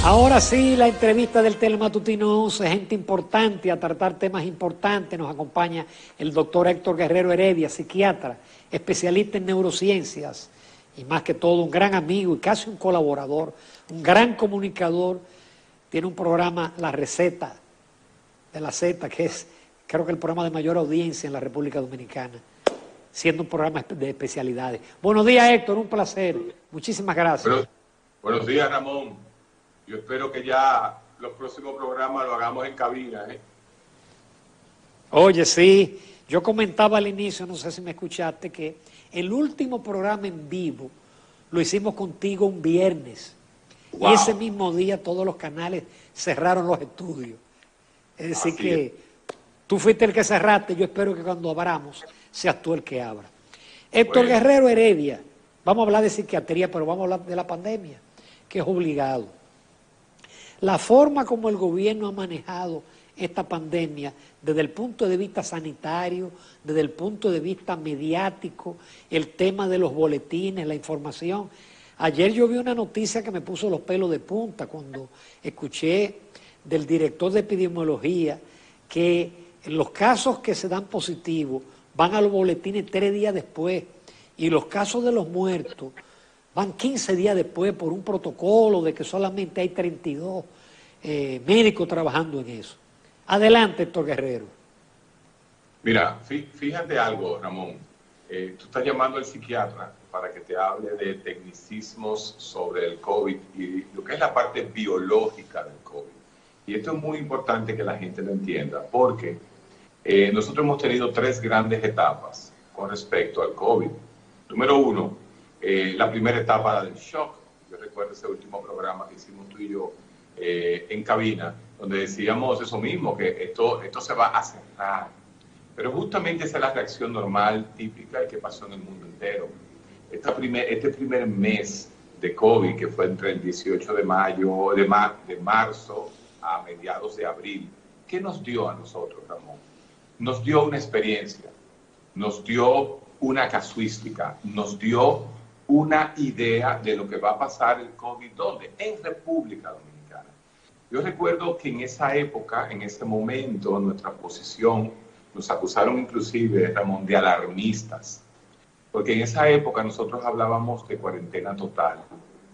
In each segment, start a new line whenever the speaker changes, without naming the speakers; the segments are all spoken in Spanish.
Ahora sí, la entrevista del Telematutino 11, gente importante a tratar temas importantes. Nos acompaña el doctor Héctor Guerrero Heredia, psiquiatra, especialista en neurociencias y más que todo un gran amigo y casi un colaborador, un gran comunicador. Tiene un programa, La Receta de la Z, que es creo que el programa de mayor audiencia en la República Dominicana, siendo un programa de especialidades. Buenos días, Héctor, un placer. Muchísimas gracias.
Buenos días, Ramón. Yo espero que ya los próximos programas lo hagamos en cabina, ¿eh?
Oye, sí, yo comentaba al inicio, no sé si me escuchaste, que el último programa en vivo lo hicimos contigo un viernes. Wow. Y ese mismo día todos los canales cerraron los estudios. Es decir, así que es. Tú fuiste el que cerraste, yo espero que cuando abramos seas tú el que abra. Héctor Guerrero Heredia, vamos a hablar de psiquiatría, pero vamos a hablar de la pandemia, que es obligado. La forma como el gobierno ha manejado esta pandemia desde el punto de vista sanitario, desde el punto de vista mediático, el tema de los boletines, la información. Ayer yo vi una noticia que me puso los pelos de punta cuando escuché del director de epidemiología que los casos que se dan positivos van a los boletines 3 días después y los casos de los muertos van 15 días después por un protocolo de que solamente hay 32 médicos trabajando en eso. Adelante, Héctor Guerrero.
Mira, fíjate algo, Ramón. Tú estás llamando al psiquiatra para que te hable de tecnicismos sobre el COVID y lo que es la parte biológica del COVID. Y esto es muy importante que la gente lo entienda, porque nosotros hemos tenido 3 grandes etapas con respecto al COVID. Número 1, la primera etapa del shock. Yo recuerdo ese último programa que hicimos tú y yo en cabina, donde decíamos eso mismo, que esto se va a cerrar. Pero justamente esa es la reacción normal, típica, y que pasó en el mundo entero. Este primer mes de COVID, que fue entre el 18 de marzo a mediados de abril, ¿qué nos dio a nosotros, Ramón? Nos dio una experiencia, nos dio una casuística, nos dio una idea de lo que va a pasar el COVID, ¿dónde? En República Dominicana. Yo recuerdo que en esa época, en ese momento, nuestra posición, nos acusaron inclusive, Ramón, de alarmistas, porque en esa época nosotros hablábamos de cuarentena total,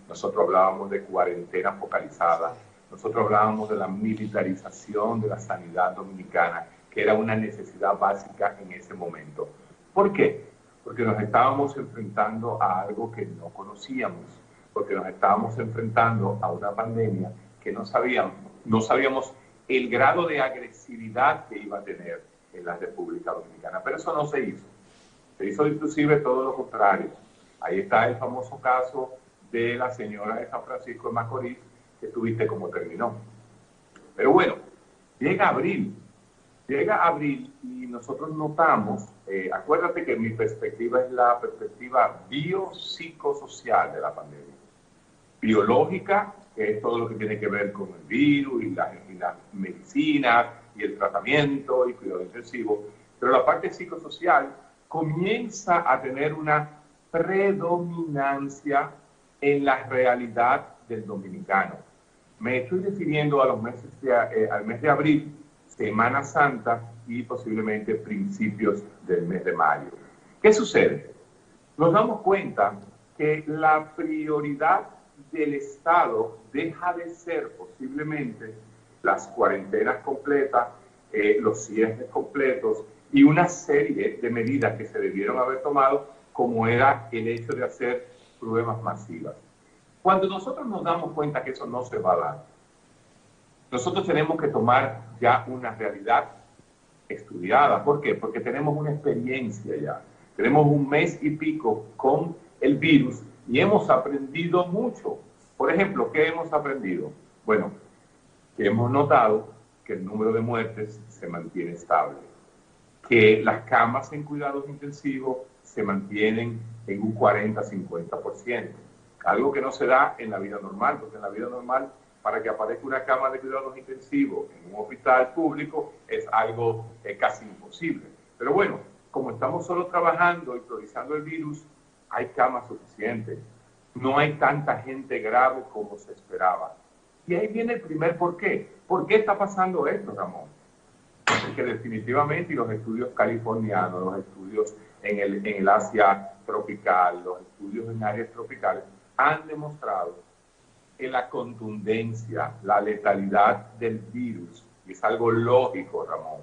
nosotros hablábamos de cuarentena focalizada, nosotros hablábamos de la militarización de la sanidad dominicana, que era una necesidad básica en ese momento. ¿Por qué? Porque nos estábamos enfrentando a algo que no conocíamos, porque nos estábamos enfrentando a una pandemia que no sabíamos el grado de agresividad que iba a tener en la República Dominicana. Pero eso no se hizo. Se hizo inclusive todo lo contrario. Ahí está el famoso caso de la señora de San Francisco de Macorís, que tuviste cómo terminó. Pero bueno, llega abril y nosotros notamos, acuérdate que mi perspectiva es la perspectiva biopsicosocial de la pandemia. Biológica, que es todo lo que tiene que ver con el virus y la medicina y el tratamiento y cuidado intensivo, pero la parte psicosocial comienza a tener una predominancia en la realidad del dominicano. Me estoy refiriendo a los meses al mes de abril, Semana Santa y posiblemente principios del mes de mayo. ¿Qué sucede? Nos damos cuenta que la prioridad del Estado deja de ser posiblemente las cuarentenas completas, los cierres completos y una serie de medidas que se debieron haber tomado, como era el hecho de hacer pruebas masivas. Cuando nosotros nos damos cuenta que eso no se va a dar, nosotros tenemos que tomar ya una realidad estudiada. ¿Por qué? Porque tenemos una experiencia ya. Tenemos un mes y pico con el virus y hemos aprendido mucho. Por ejemplo, ¿qué hemos aprendido? Bueno, que hemos notado que el número de muertes se mantiene estable, que las camas en cuidados intensivos se mantienen en un 40-50%, algo que no se da en la vida normal, porque en la vida normal, para que aparezca una cama de cuidados intensivos en un hospital público, es algo casi imposible. Pero bueno, como estamos solo trabajando y priorizando el virus, hay camas suficientes. No hay tanta gente grave como se esperaba. Y ahí viene el primer por qué. ¿Por qué está pasando esto, Ramón? Porque definitivamente, y los estudios californianos, los estudios en el Asia tropical, los estudios en áreas tropicales, han demostrado que la contundencia, la letalidad del virus, y es algo lógico, Ramón,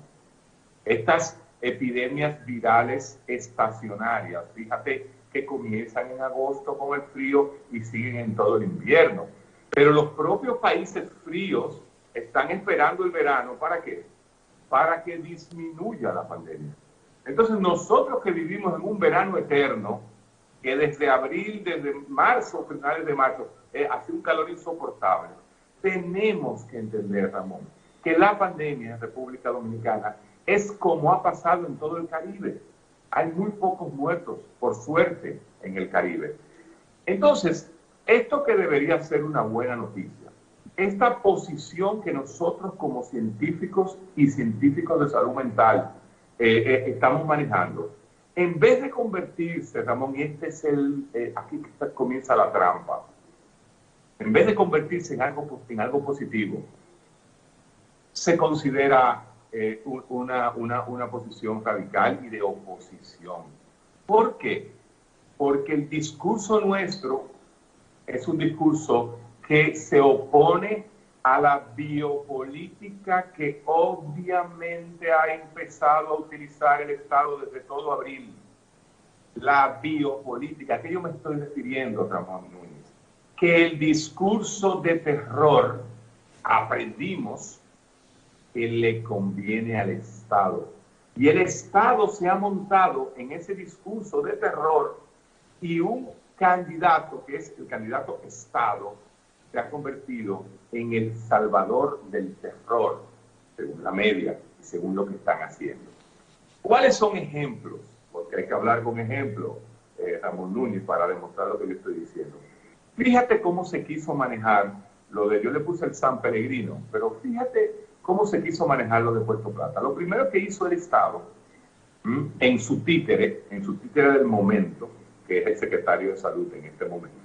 estas epidemias virales estacionarias, fíjate que comienzan en agosto con el frío y siguen en todo el invierno. Pero los propios países fríos están esperando el verano, ¿para qué? Para que disminuya la pandemia. Entonces nosotros que vivimos en un verano eterno, que desde abril, desde marzo, finales de marzo, hace un calor insoportable, tenemos que entender, Ramón, que la pandemia en República Dominicana es como ha pasado en todo el Caribe. Hay muy pocos muertos, por suerte, en el Caribe. Entonces, esto que debería ser una buena noticia, esta posición que nosotros como científicos y científicos de salud mental estamos manejando, en vez de convertirse, Ramón, y este es aquí comienza la trampa, en vez de convertirse en algo positivo, se considera una posición radical y de oposición. ¿Por qué? Porque el discurso nuestro es un discurso que se opone a la biopolítica que obviamente ha empezado a utilizar el Estado desde todo abril. La biopolítica, ¿a qué yo me estoy refiriendo, Ramón Núñez? Que el discurso de terror aprendimos que le conviene al Estado. Y el Estado se ha montado en ese discurso de terror y un candidato, que es el candidato Estado, se ha convertido en el salvador del terror, según la media y según lo que están haciendo. ¿Cuáles son ejemplos? Porque hay que hablar con ejemplos, Ramón Núñez, para demostrar lo que yo estoy diciendo. Fíjate cómo se quiso manejar lo de, yo le puse el San Pellegrino, pero fíjate cómo se quiso manejar lo de Puerto Plata. Lo primero que hizo el Estado, en su títere del momento, que es el secretario de Salud en este momento,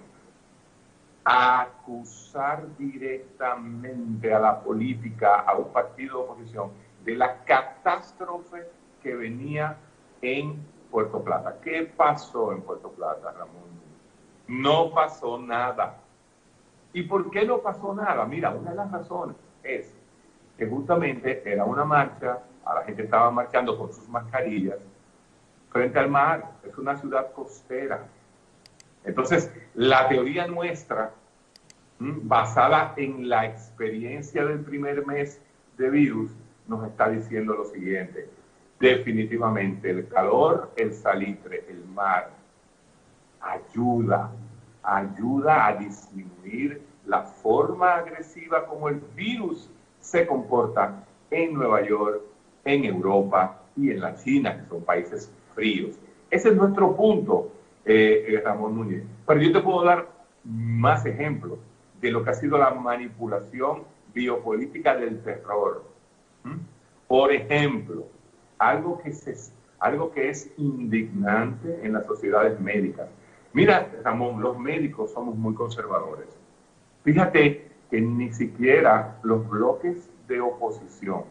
acusar directamente a la política, a un partido de oposición, de la catástrofe que venía en Puerto Plata. ¿Qué pasó en Puerto Plata, Ramón? No pasó nada. ¿Y por qué no pasó nada? Mira, una de las razones es que justamente era una marcha, a la gente estaba marchando con sus mascarillas frente al mar, es una ciudad costera. Entonces, la teoría nuestra, basada en la experiencia del primer mes de virus, nos está diciendo lo siguiente: definitivamente el calor, el salitre, el mar, ayuda a disminuir la forma agresiva como el virus se comporta en Nueva York, en Europa y en la China, que son países fríos. Ese es nuestro punto, Ramón Núñez. Pero yo te puedo dar más ejemplos de lo que ha sido la manipulación biopolítica del terror. Por ejemplo, algo que es indignante en las sociedades médicas. Mira, Ramón, los médicos somos muy conservadores. Fíjate que ni siquiera los bloques de oposición,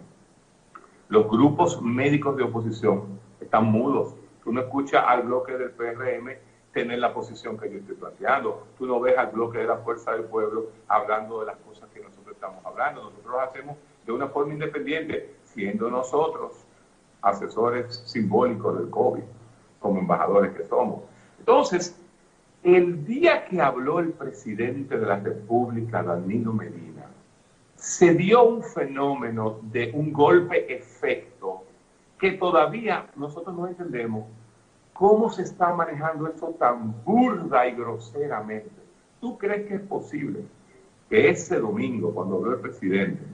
los grupos médicos de oposición, están mudos. Tú no escuchas al bloque del PRM tener la posición que yo estoy planteando. Tú no ves al bloque de la Fuerza del Pueblo hablando de las cosas que nosotros estamos hablando. Nosotros lo hacemos de una forma independiente, siendo nosotros asesores simbólicos del COVID, como embajadores que somos. Entonces, el día que habló el presidente de la República, Danilo Medina, se dio un fenómeno de un golpe-efecto que todavía nosotros no entendemos cómo se está manejando eso tan burda y groseramente. ¿Tú crees que es posible que ese domingo, cuando habló el presidente,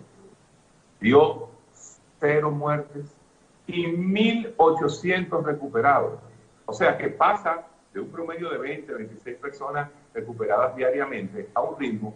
dio 0 muertes y 1.800 recuperados? O sea, que pasa de un promedio de 20, 26 personas recuperadas diariamente a un ritmo,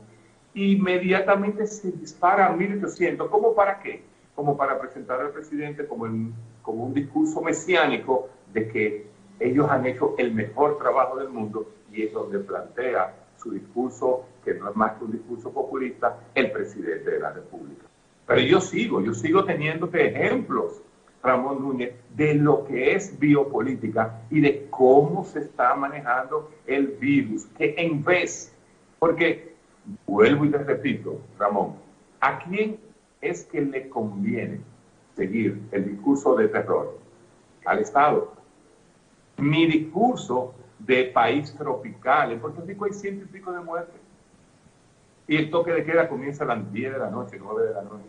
inmediatamente se dispara a 1.800. ¿Cómo para qué? Como para presentar al presidente como un discurso mesiánico de que ellos han hecho el mejor trabajo del mundo, y es donde plantea su discurso, que no es más que un discurso populista, el presidente de la República. Pero yo sigo teniéndote ejemplos, Ramón Núñez, de lo que es biopolítica y de cómo se está manejando el virus, que en vez, porque vuelvo y te repito, Ramón, ¿a quién es que le conviene seguir el discurso de terror? Al Estado. Mi discurso de país tropical, en Puerto Rico hay 100 y pico de muertes. Y el toque de queda comienza a las 10 de la noche, 9 de la noche.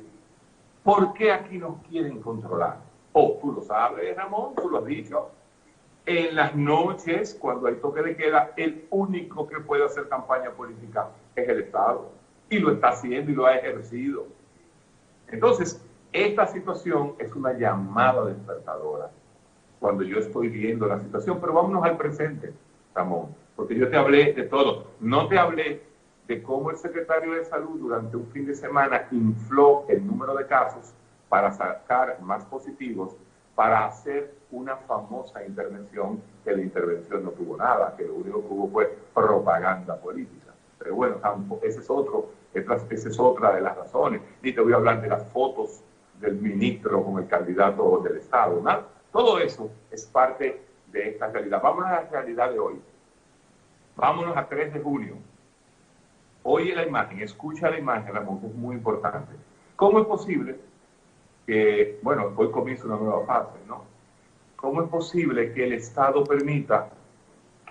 ¿Por qué aquí nos quieren controlar? Oh, tú lo sabes, Ramón, tú lo has dicho. En las noches, cuando hay toque de queda, el único que puede hacer campaña política es el Estado. Y lo está haciendo y lo ha ejercido. Entonces, esta situación es una llamada despertadora cuando yo estoy viendo la situación. Pero vámonos al presente, Ramón, porque yo te hablé de todo. No te hablé de cómo el secretario de Salud durante un fin de semana infló el número de casos para sacar más positivos, para hacer una famosa intervención, que la intervención no tuvo nada, que lo único que hubo fue propaganda política. Pero bueno, esa es otra de las razones. Ni te voy a hablar de las fotos del ministro con el candidato del Estado, ¿no? Todo eso es parte de esta realidad. Vámonos a la realidad de hoy. Vámonos a 3 de junio. Oye la imagen, escucha la imagen, Ramón, que es muy importante. ¿Cómo es posible que, bueno, hoy comienza una nueva fase, ¿no? ¿Cómo es posible que el Estado permita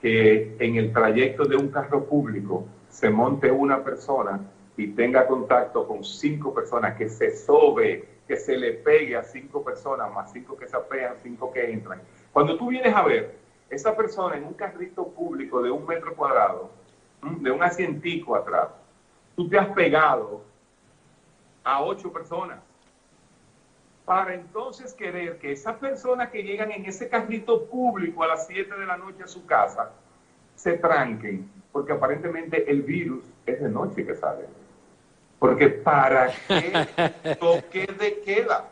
que en el trayecto de un carro público se monte una persona y tenga contacto con 5 personas, que se sobe, que se le pegue a 5 personas, más 5 que se apean, 5 que entran? Cuando tú vienes a ver, esa persona en un carrito público de 1 metro cuadrado, de un asientico atrás, tú te has pegado a 8 personas, para entonces querer que esas personas que llegan en ese carrito público a las 7 de la noche a su casa, se tranquen, porque aparentemente el virus es de noche que sale. Porque ¿para qué toque de queda?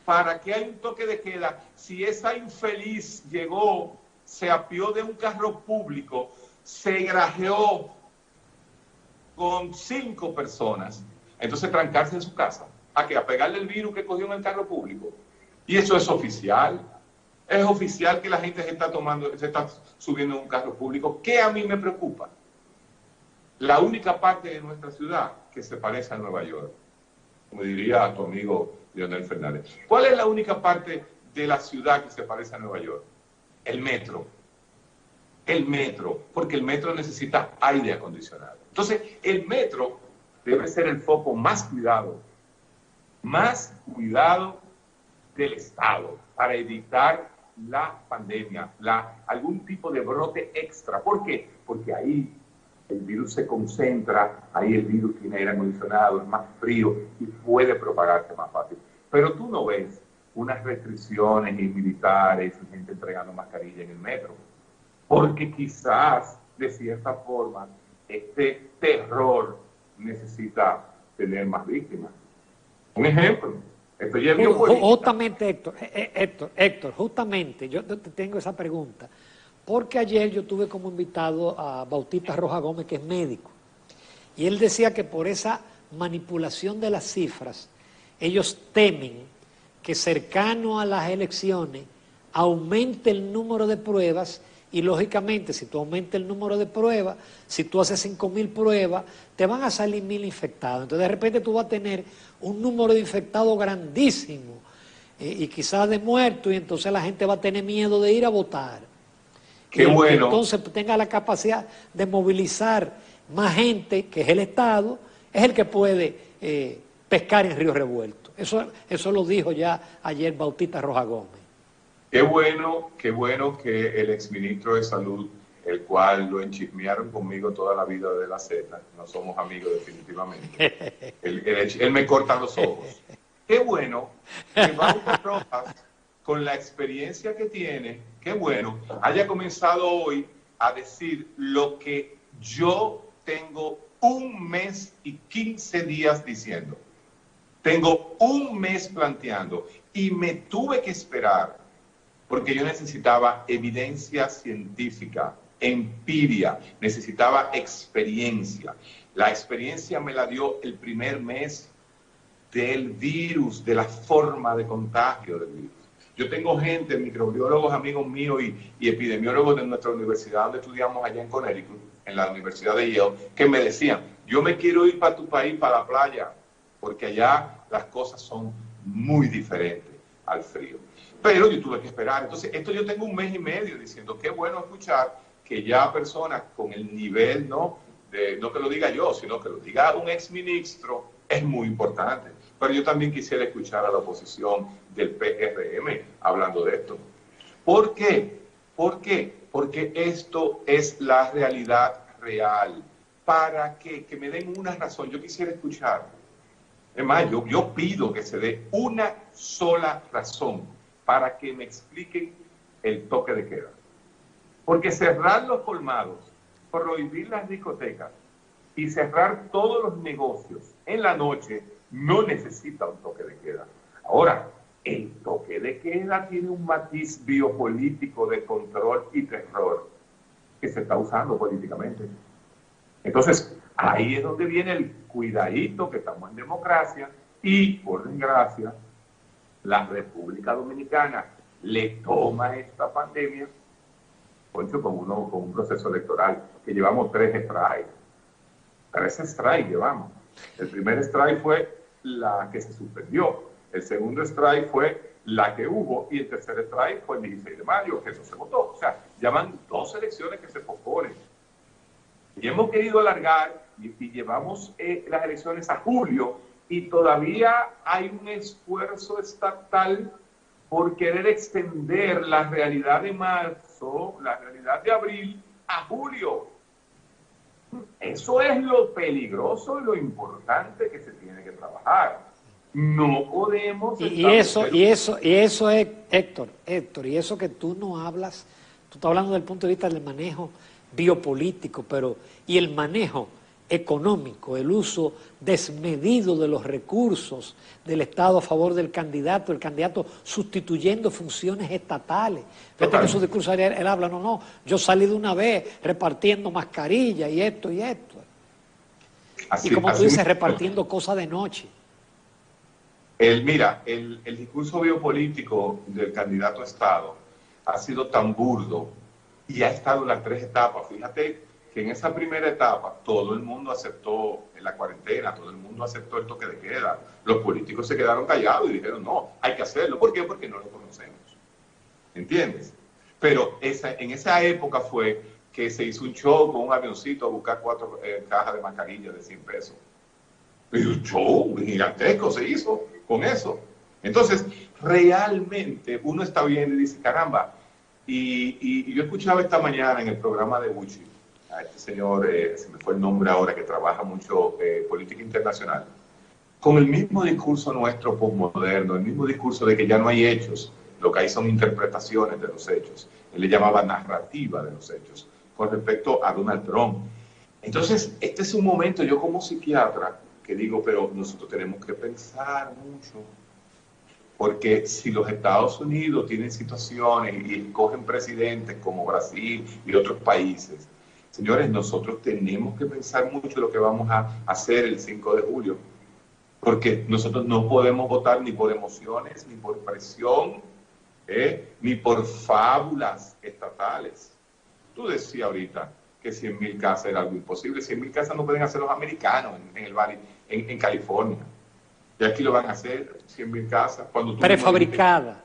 ¿Para qué hay un toque de queda si esa infeliz llegó, se apió de un carro público, se grajeó con 5 personas, entonces trancarse en su casa? ¿A qué? ¿A pegarle el virus que cogió en el carro público? Y eso es oficial. Es oficial que la gente se está subiendo en un carro público. ¿Qué a mí me preocupa? La única parte de nuestra ciudad que se parece a Nueva York, como diría tu amigo Leonel Fernández. ¿Cuál es la única parte de la ciudad que se parece a Nueva York? El metro. El metro, porque el metro necesita aire acondicionado. Entonces, el metro debe ser el foco más cuidado del Estado para evitar la pandemia, algún tipo de brote extra. ¿Por qué? Porque ahí el virus se concentra, ahí el virus tiene aire acondicionado, es más frío y puede propagarse más fácil. Pero tú no ves unas restricciones y militares y gente entregando mascarilla en el metro, porque quizás, de cierta forma, este terror necesita tener más víctimas. Un ejemplo, esto ya es biopolítica.
Justamente, Héctor, justamente, yo te tengo esa pregunta, porque ayer yo tuve como invitado a Bautista Rojas Gómez, que es médico, y él decía que por esa manipulación de las cifras, ellos temen que cercano a las elecciones aumente el número de pruebas. Y lógicamente, si tú aumentas el número de pruebas, si tú haces 5.000 pruebas, te van a salir 1.000 infectados. Entonces, de repente tú vas a tener un número de infectados grandísimo y quizás de muertos, y entonces la gente va a tener miedo de ir a votar.
Qué bueno.
Entonces tenga la capacidad de movilizar más gente, que es el Estado, es el que puede pescar en río revuelto. Eso lo dijo ya ayer Bautista Rojas Gómez.
Qué bueno que el exministro de Salud, el cual lo enchismearon conmigo toda la vida de la Z, no somos amigos definitivamente, él me corta los ojos. Qué bueno que Bautista Rojas, con la experiencia que tiene, qué bueno, haya comenzado hoy a decir lo que yo tengo 1 mes y 15 días diciendo. Tengo 1 mes planteando y me tuve que esperar porque yo necesitaba evidencia científica empiria, necesitaba experiencia. La experiencia me la dio el primer mes del virus, de la forma de contagio del virus. Yo tengo gente, microbiólogos, amigos míos y epidemiólogos de nuestra universidad donde estudiamos allá en Connecticut, en la Universidad de Yale, que me decían, yo me quiero ir para tu país, para la playa, porque allá las cosas son muy diferentes al frío. Pero yo tuve que esperar. Entonces, esto yo tengo un mes y medio diciendo, qué bueno escuchar que ya personas con el nivel, no que lo diga yo, sino que lo diga un exministro, es muy importante. Pero yo también quisiera escuchar a la oposición del PRM hablando de esto. ¿Por qué? ¿Por qué? Porque esto es la realidad real. Para que me den una razón, yo quisiera escuchar. Es más, yo pido que se dé una sola razón para que me expliquen el toque de queda. Porque cerrar los colmados, prohibir las discotecas y cerrar todos los negocios en la noche no necesita un toque de queda. Ahora, el toque de queda tiene un matiz biopolítico de control y terror que se está usando políticamente. Entonces, ahí es donde viene el cuidadito que estamos en democracia y, por desgracia, la República Dominicana le toma esta pandemia, Poncho, con un proceso electoral, que llevamos 3 strikes. 3 strikes llevamos. El primer strike fue la que se suspendió, el segundo strike fue la que hubo y el tercer strike fue el 16 de mayo, que eso se votó. O sea, ya van 2 elecciones que se posponen. Y hemos querido alargar y llevamos las elecciones a julio y todavía hay un esfuerzo estatal por querer extender la realidad de marzo, la realidad de abril, a julio. Eso es lo peligroso y lo importante que se tiene que trabajar. No podemos...
Y eso es, Héctor, y eso que tú no hablas, tú estás hablando del punto de vista del manejo biopolítico, pero y el manejo económico, el uso desmedido de los recursos del Estado a favor del candidato, el candidato sustituyendo funciones estatales. Fíjate que en su discurso él habla, no, yo salí de una vez repartiendo mascarillas y esto y esto. Así, y como tú dices, repartiendo cosas de noche.
Mira, el discurso biopolítico del candidato a Estado ha sido tan burdo y ha estado en las 3 etapas. Fíjate que en esa primera etapa todo el mundo aceptó la cuarentena, todo el mundo aceptó el toque de queda. Los políticos se quedaron callados y dijeron, no, hay que hacerlo. ¿Por qué? Porque no lo conocemos. ¿Entiendes? Pero en esa época fue que se hizo un show con un avioncito a buscar 4 cajas de mascarillas de 100 pesos. Y un show gigantesco se hizo con eso. Entonces, realmente uno está viendo y dice, caramba. Y yo escuchaba esta mañana en el programa de Bucci, a este señor, se me fue el nombre ahora, que trabaja mucho política internacional, con el mismo discurso nuestro postmoderno, el mismo discurso de que ya no hay hechos, lo que hay son interpretaciones de los hechos. Él le llamaba narrativa de los hechos, con respecto a Donald Trump. Entonces, este es un momento, yo como psiquiatra, que digo, pero nosotros tenemos que pensar mucho, porque si los Estados Unidos tienen situaciones y escogen presidentes como Brasil y otros países, señores, nosotros tenemos que pensar mucho lo que vamos a hacer el 5 de julio, porque nosotros no podemos votar ni por emociones, ni por presión, ni por fábulas estatales. Tú decías ahorita que 100.000 casas era algo imposible. 100.000 casas no pueden hacer los americanos en el Valle, en California. Y aquí lo van a hacer, 100.000 casas.
Prefabricada.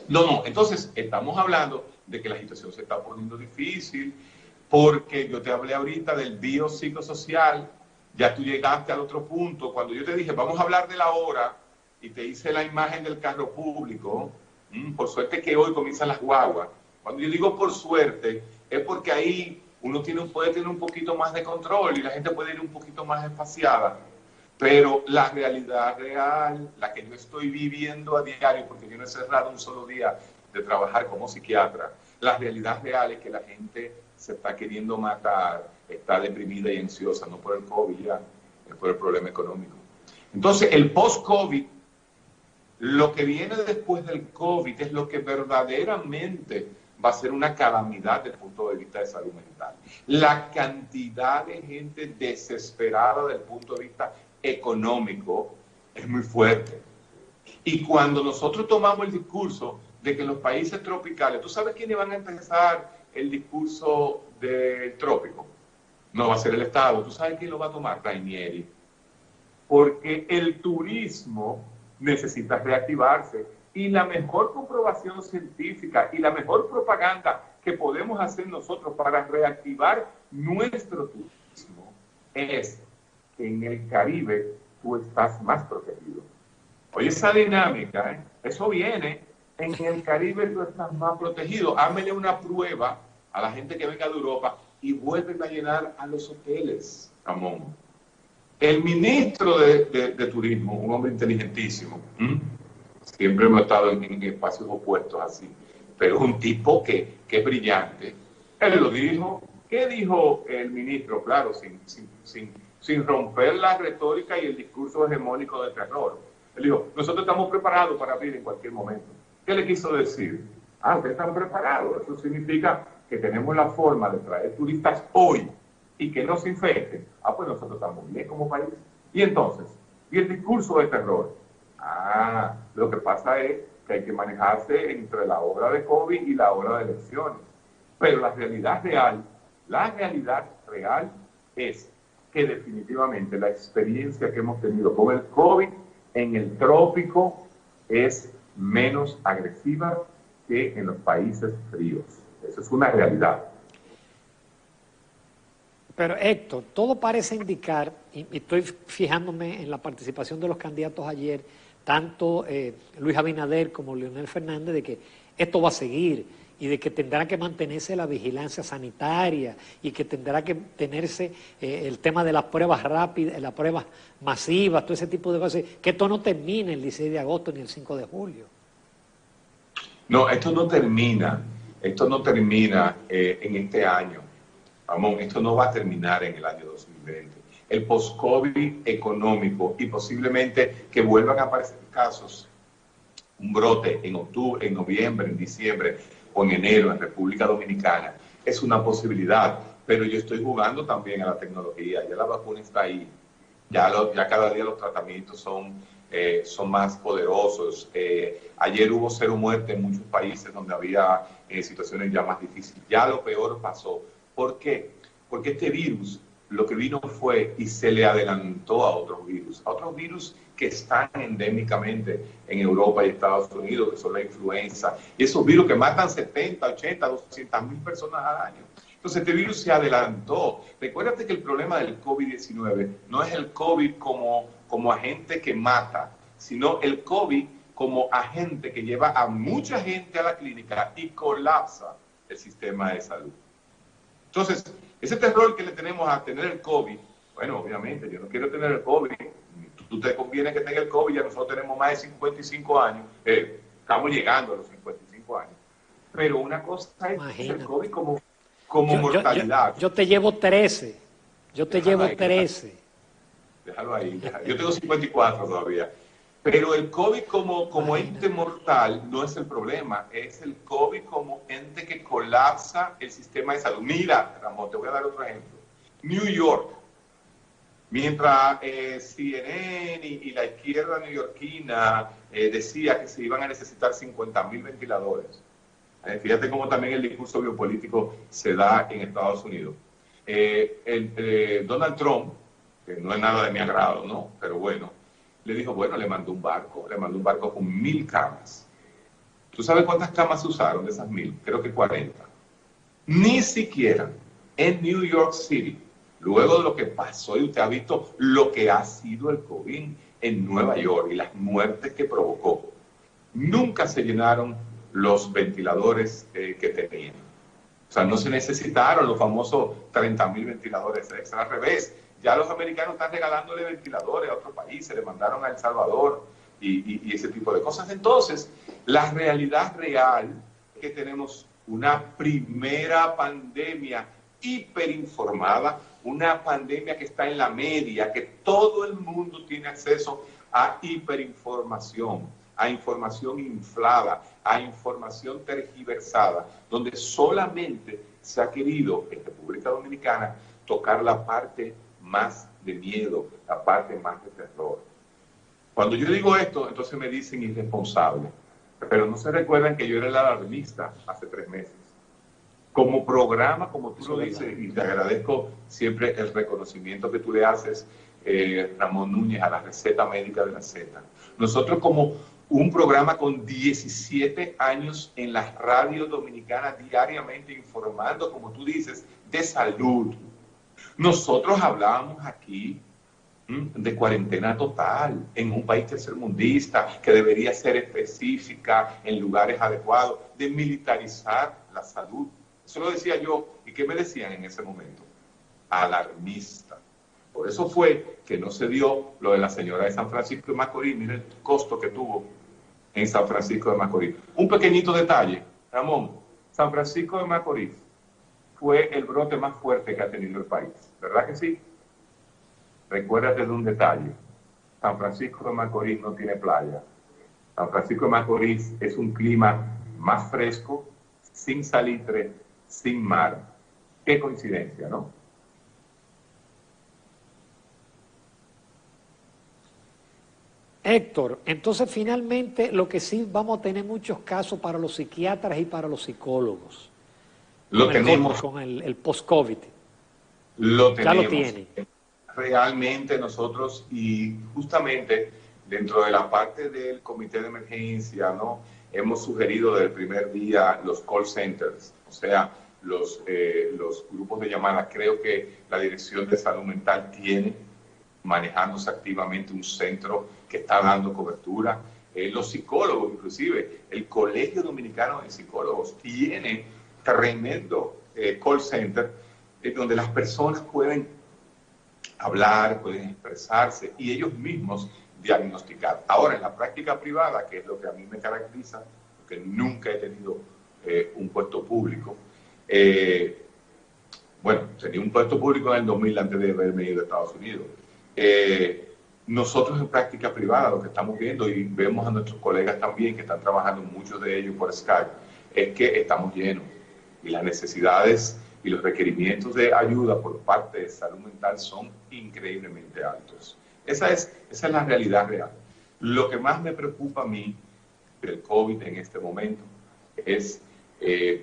No. Entonces, estamos hablando de que la situación se está poniendo difícil, porque yo te hablé ahorita del biopsicosocial, ya tú llegaste al otro punto. Cuando yo te dije, vamos a hablar de la hora, y te hice la imagen del carro público, por suerte que hoy comienzan las guaguas. Cuando yo digo por suerte, es porque ahí uno puede tener un poquito más de control y la gente puede ir un poquito más espaciada. Pero la realidad real, la que yo estoy viviendo a diario, porque yo no he cerrado un solo día de trabajar como psiquiatra, la realidad real es que la gente se está queriendo matar, está deprimida y ansiosa, no por el COVID ya, es por el problema económico. Entonces, el post-COVID, lo que viene después del COVID es lo que verdaderamente va a ser una calamidad desde el punto de vista de salud mental. La cantidad de gente desesperada desde el punto de vista económico es muy fuerte. Y cuando nosotros tomamos el discurso de que en los países tropicales, ¿tú sabes quiénes van a empezar el discurso del trópico? No va a ser el Estado. ¿Tú sabes quién lo va a tomar? Rainieri. Porque el turismo necesita reactivarse. Y la mejor comprobación científica y la mejor propaganda que podemos hacer nosotros para reactivar nuestro turismo es que en el Caribe tú estás más protegido. Oye, esa dinámica, eso viene. En el Caribe tú estás más protegido. Hámele una prueba a la gente que venga de Europa y vuelven a llenar a los hoteles, Ramón. El ministro de Turismo, un hombre inteligentísimo, siempre hemos estado en espacios opuestos así, pero es un tipo que es brillante. Él lo dijo. ¿Qué dijo el ministro? Claro, sin romper la retórica y el discurso hegemónico de terror. Él dijo, nosotros estamos preparados para abrir en cualquier momento. ¿Qué le quiso decir? Ustedes están preparados. Eso significa que tenemos la forma de traer turistas hoy y que no se infecten. Pues nosotros estamos bien como país. Y entonces, ¿y el discurso de terror? Lo que pasa es que hay que manejarse entre la hora de COVID y la hora de elecciones. Pero la realidad real es que definitivamente la experiencia que hemos tenido con el COVID en el trópico es menos agresiva que en los países fríos. Eso es una realidad.
Pero Héctor, todo parece indicar, y estoy fijándome en la participación de los candidatos ayer, tanto Luis Abinader como Leonel Fernández, de que esto va a seguir y de que tendrá que mantenerse la vigilancia sanitaria y que tendrá que tenerse el tema de las pruebas rápidas, las pruebas masivas, todo ese tipo de cosas, que esto no termine el 16 de agosto ni el 5 de julio.
No, esto no termina en este año. Ramón, esto no va a terminar en el año 2020. El post-COVID económico y posiblemente que vuelvan a aparecer casos, un brote en octubre, en noviembre, en diciembre o en enero en República Dominicana, es una posibilidad. Pero yo estoy jugando también a la tecnología. Ya la vacuna está ahí. Ya cada día los tratamientos son más poderosos. Ayer hubo 0 muertes en muchos países donde había situaciones ya más difíciles. Ya lo peor pasó. ¿Por qué? Porque este virus lo que vino fue y se le adelantó a otros virus que están endémicamente en Europa y Estados Unidos, que son la influenza, y esos virus que matan 70, 80, 200 mil personas al año. Entonces este virus se adelantó. Recuérdate que el problema del COVID-19 no es el COVID como agente que mata, sino el COVID como agente que lleva a mucha gente a la clínica y colapsa el sistema de salud. Entonces, ese terror que le tenemos a tener el COVID, bueno, obviamente, yo no quiero tener el COVID, tú te conviene que tenga el COVID, ya nosotros tenemos más de 55 años, estamos llegando a los 55 años, pero una cosa es el COVID como mortalidad.
Yo te llevo 13, Déjalo
ahí, yo tengo 54 todavía. Pero el COVID como ente mortal no es el problema, es el COVID como ente que colapsa el sistema de salud. Mira, Ramón, te voy a dar otro ejemplo. New York, mientras CNN y la izquierda neoyorquina decía que se iban a necesitar 50,000 ventiladores. Fíjate cómo también el discurso biopolítico se da en Estados Unidos. Donald Trump, que no es nada de mi agrado, ¿no? Pero bueno, le dijo, bueno, le mandó un barco con 1,000 camas. ¿Tú sabes cuántas camas se usaron de esas 1,000? Creo que 40. Ni siquiera en New York City, luego de lo que pasó, y usted ha visto lo que ha sido el COVID en Nueva York y las muertes que provocó, nunca se llenaron los ventiladores que tenían. O sea, no se necesitaron los famosos 30,000 ventiladores extra. Al revés, ya los americanos están regalándole ventiladores a otros países, le mandaron a El Salvador y ese tipo de cosas. Entonces, la realidad real es que tenemos una primera pandemia hiperinformada, una pandemia que está en la media, que todo el mundo tiene acceso a hiperinformación, a información inflada, a información tergiversada, donde solamente se ha querido en República Dominicana tocar la parte más de miedo, la parte más de terror. Cuando yo digo esto, entonces me dicen irresponsable, pero no se recuerdan que yo era el alarmista hace 3 meses. Como programa, como tú lo dices, y te agradezco siempre el reconocimiento que tú le haces, Ramón Núñez, a la receta médica de la Z. Nosotros como un programa con 17 años en la radio dominicana diariamente informando, como tú dices, de salud. Nosotros hablábamos aquí de cuarentena total en un país tercermundista que debería ser específica en lugares adecuados, de militarizar la salud. Eso lo decía yo. ¿Y qué me decían en ese momento? Alarmista. Por eso fue que no se dio lo de la señora de San Francisco de Macorís. Mira el costo que tuvo en San Francisco de Macorís. Un pequeñito detalle, Ramón. San Francisco de Macorís fue el brote más fuerte que ha tenido el país. ¿Verdad que sí? Recuérdate de un detalle. San Francisco de Macorís no tiene playa. San Francisco de Macorís es un clima más fresco, sin salitre, sin mar. Qué coincidencia, ¿no?
Héctor, entonces finalmente lo que sí vamos a tener muchos casos para los psiquiatras y para los psicólogos.
Lo tenemos.
Con el post-COVID.
Lo tenemos.
Ya lo tiene.
Realmente nosotros, y justamente dentro de la parte del comité de emergencia, ¿no? Hemos sugerido desde el primer día los call centers, o sea, los grupos de llamada. Creo que la Dirección de Salud Mental tiene manejándose activamente un centro que está dando cobertura. Los psicólogos, inclusive, el Colegio Dominicano de Psicólogos tiene tremendo call center donde las personas pueden hablar, pueden expresarse y ellos mismos diagnosticar. Ahora, en la práctica privada, que es lo que a mí me caracteriza, porque nunca he tenido un puesto público, bueno, tenía un puesto público en el 2000 antes de haberme ido a Estados Unidos. Nosotros en práctica privada lo que estamos viendo, y vemos a nuestros colegas también que están trabajando, muchos de ellos por Skype, es que estamos llenos y las necesidades y los requerimientos de ayuda por parte de salud mental son increíblemente altos. Esa es la realidad real. Lo que más me preocupa a mí del COVID en este momento es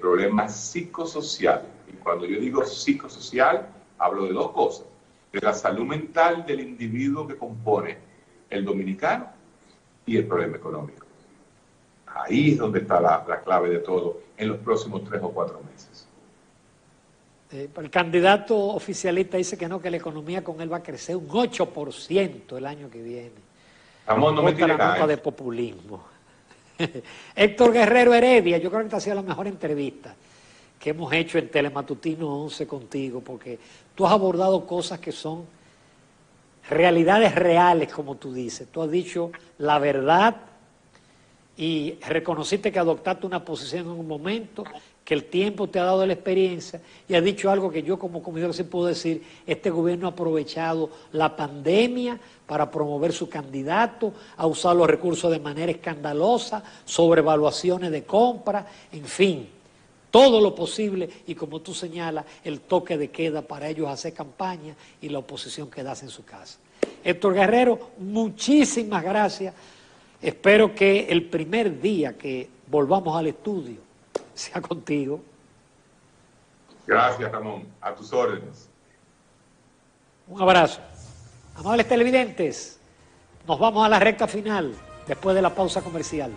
problema psicosocial. Y cuando yo digo psicosocial, hablo de 2 cosas. De la salud mental del individuo que compone el dominicano y el problema económico. Ahí es donde está la clave de todo en los próximos 3 o 4 meses.
El candidato oficialista dice que no, que la economía con él va a crecer un 8% el año que viene.
Ramón, no me
tires
nada.
Nota de populismo. Héctor Guerrero Heredia, yo creo que esta ha sido la mejor entrevista que hemos hecho en Telematutino 11 contigo, porque tú has abordado cosas que son realidades reales, como tú dices. Tú has dicho la verdad y reconociste que adoptaste una posición en un momento, que el tiempo te ha dado la experiencia, y has dicho algo que yo como comisionado sí puedo decir: este gobierno ha aprovechado la pandemia para promover su candidato, ha usado los recursos de manera escandalosa, sobrevaluaciones de compra, en fin, todo lo posible, y como tú señalas, el toque de queda para ellos hacer campaña y la oposición quedarse en su casa. Héctor Guerrero, muchísimas gracias. Espero que el primer día que volvamos al estudio sea contigo.
Gracias, Ramón. A tus órdenes.
Un abrazo. Amables televidentes, nos vamos a la recta final después de la pausa comercial.